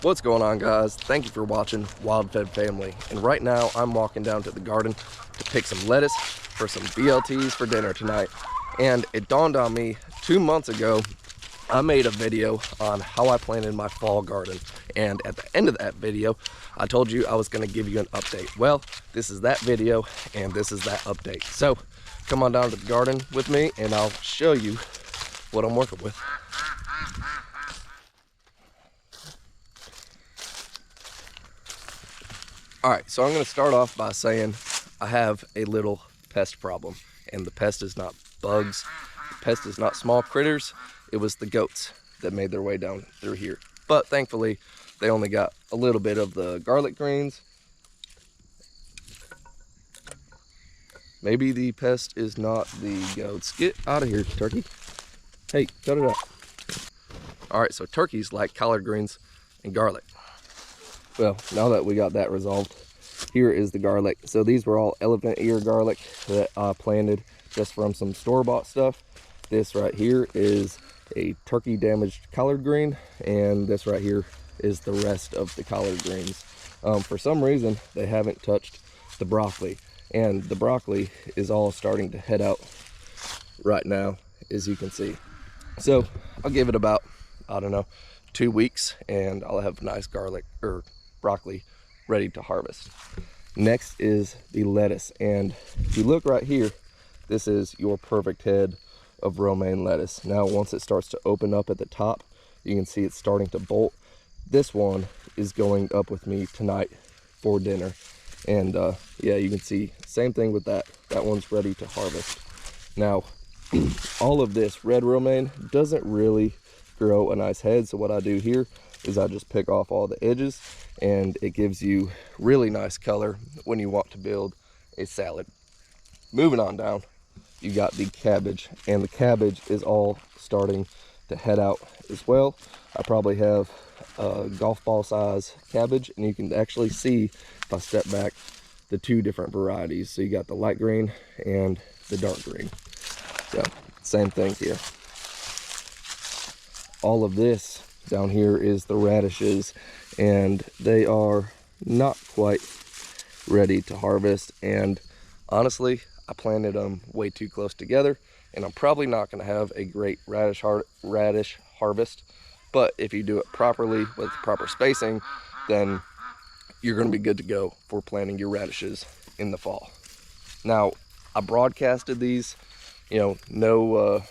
What's going on, guys? Thank you for watching Wild Fed Family. And right now I'm walking down to the garden to pick some lettuce for some BLTs for dinner tonight. And it dawned on me 2 months ago, I made a video on how I planted my fall garden. And at the end of that video, I told you I was going to give you an update. Well, this is that video and this is that update. So come on down to the garden with me and I'll show you what I'm working with. All right, so I'm going to start off by saying I have a little pest problem, and the pest is not bugs, the pest is not small critters. It was the goats that made their way down through here. But thankfully, they only got a little bit of the garlic greens. Maybe the pest is not the goats. Get out of here, turkey. Hey, cut it up. All right, so turkeys like collard greens and garlic. Well, now that we got that resolved, here is the garlic. So these were all elephant ear garlic that I planted just from some store-bought stuff. This right here is a turkey damaged collard green, and this right here is the rest of the collard greens. For some reason, they haven't touched the broccoli, and the broccoli is all starting to head out right now, as you can see. So I'll give it about, I don't know, 2 weeks, and I'll have nice garlic or broccoli ready to harvest. Next is the lettuce, and if you look right here, this is your perfect head of romaine lettuce. Now once it starts to open up at the top, you can see it's starting to bolt. This one is going up with me tonight for dinner, and yeah, you can see same thing with that one's ready to harvest. Now all of this red romaine doesn't really grow a nice head, so what I do here is I just pick off all the edges, and it gives you really nice color when you want to build a salad. Moving on down, you got the cabbage, and the cabbage is all starting to head out as well. I probably have a golf ball size cabbage, and you can actually see if I step back the two different varieties. So you got the light green and the dark green. So same thing here. All of this down here is the radishes, and they are not quite ready to harvest. And honestly, I planted them way too close together, and I'm probably not going to have a great radish harvest. But if you do it properly with proper spacing, then you're going to be good to go for planting your radishes in the fall. Now, I broadcasted these, no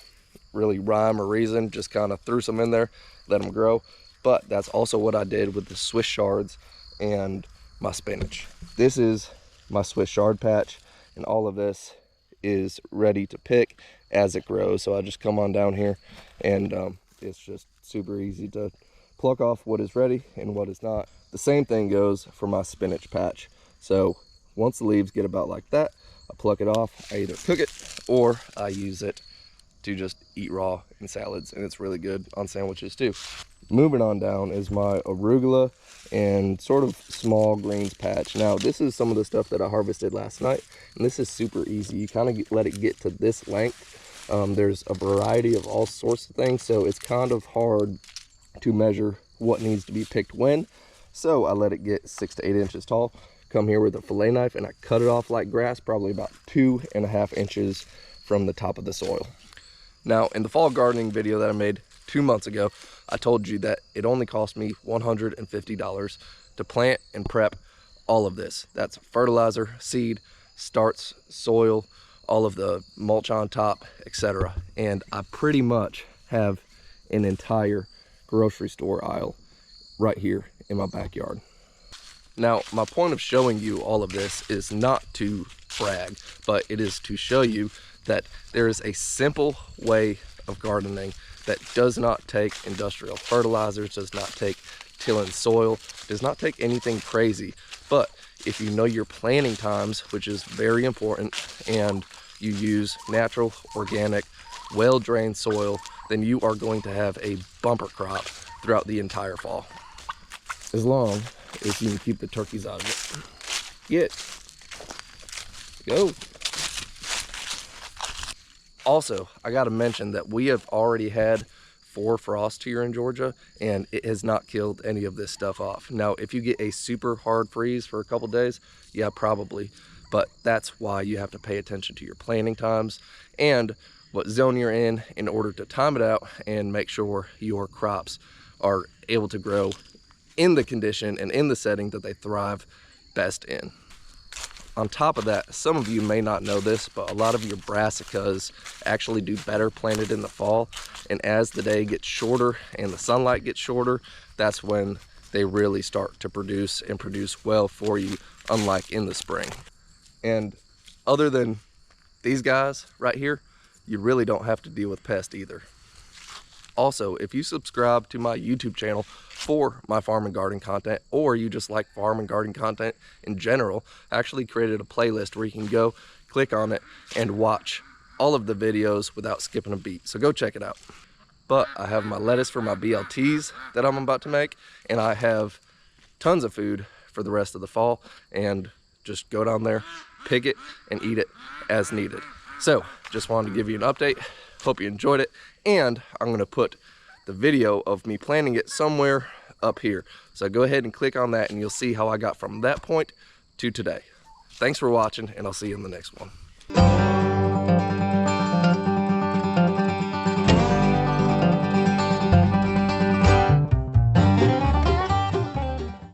really rhyme or reason, just kind of threw some in there, let them grow. But that's also what I did with the Swiss chards and my spinach. This is my Swiss chard patch, and all of this is ready to pick as it grows. So I just come on down here, and it's just super easy to pluck off what is ready and what is not. The same thing goes for my spinach patch. So once the leaves get about like that, I pluck it off. I either cook it or I use it to just eat raw in salads, and it's really good on sandwiches too. Moving on down is my arugula and sort of small greens patch. Now this is some of the stuff that I harvested last night, and this is super easy. You kind of let it get to this length. There's a variety of all sorts of things, so it's kind of hard to measure what needs to be picked when. So I let it get 6 to 8 inches tall. Come here with a fillet knife and I cut it off like grass, probably about 2.5 inches from the top of the soil. Now, in the fall gardening video that I made 2 months ago, I told you that it only cost me $150 to plant and prep all of this. That's fertilizer, seed, starts, soil, all of the mulch on top, etc. And I pretty much have an entire grocery store aisle right here in my backyard. Now, my point of showing you all of this is not to brag, but it is to show you that there is a simple way of gardening that does not take industrial fertilizers, does not take tilling soil, does not take anything crazy. But if you know your planting times, which is very important, and you use natural, organic, well-drained soil, then you are going to have a bumper crop throughout the entire fall. As long as you can keep the turkeys out of it. Go. Also, I gotta mention that we have already had 4 frosts here in Georgia, and it has not killed any of this stuff off. Now, if you get a super hard freeze for a couple days, yeah, probably. But that's why you have to pay attention to your planting times and what zone you're in order to time it out and make sure your crops are able to grow in the condition and in the setting that they thrive best in. On top of that, some of you may not know this, but a lot of your brassicas actually do better planted in the fall. And as the day gets shorter and the sunlight gets shorter, that's when they really start to produce and produce well for you, unlike in the spring. And other than these guys right here, you really don't have to deal with pests either. Also, if you subscribe to my YouTube channel for my farm and garden content, or you just like farm and garden content in general, I actually created a playlist where you can go click on it and watch all of the videos without skipping a beat. So go check it out. But I have my lettuce for my BLTs that I'm about to make, and I have tons of food for the rest of the fall, and just go down there, pick it, and eat it as needed. So just wanted to give you an update. Hope you enjoyed it, and I'm going to put the video of me planting it somewhere up here. So go ahead and click on that and you'll see how I got from that point to today. Thanks for watching, and I'll see you in the next one.